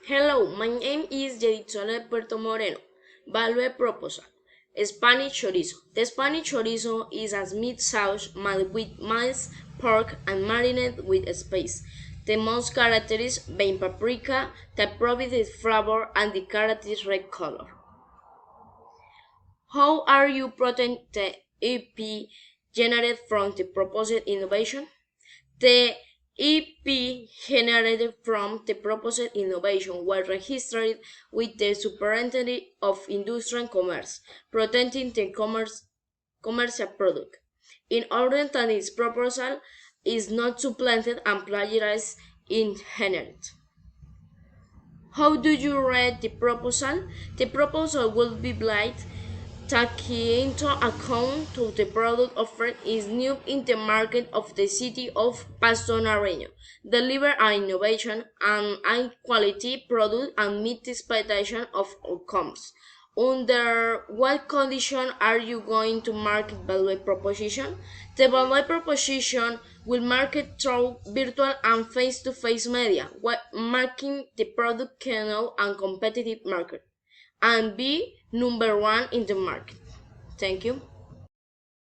Hello, my name is Yeritzole Puerto Moreno. Value proposal. Spanish chorizo. The Spanish chorizo is a meat sauce made with minced pork and marinated with spice. The most characteristic being paprika that provides flavor and the characteristic red color. How are you protecting the EP generated from the proposed innovation? The EP generated from the proposed innovation was registered with the Superintendent of Industry and Commerce, protecting the commercial product. In order that its proposal is not supplanted and plagiarized in general. How do you read the proposal? The proposal will be blind taking into account to the product offered is new in the market of the city of Pasto Nareño, deliver an innovation and high quality product and meet the expectation of outcomes. Under what condition are you going to market value proposition? The value proposition will market through virtual and face-to-face media, while marking the product channel and competitive market and be number one in the market. Thank you.